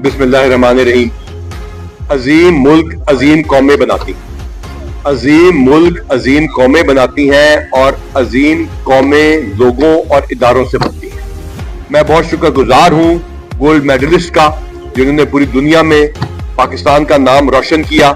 बिस्मिल्लाहिर्रहमानिर्रहीम। अजीम मुल्क अजीम कौमें बनाती, अजीम मुल्क अजीम कौमें बनाती हैं और अजीम कौमें लोगों और इदारों से बनती हैं। मैं बहुत शुक्रगुजार हूँ गोल्ड मेडलिस्ट का, जिन्होंने पूरी दुनिया में पाकिस्तान का नाम रोशन किया।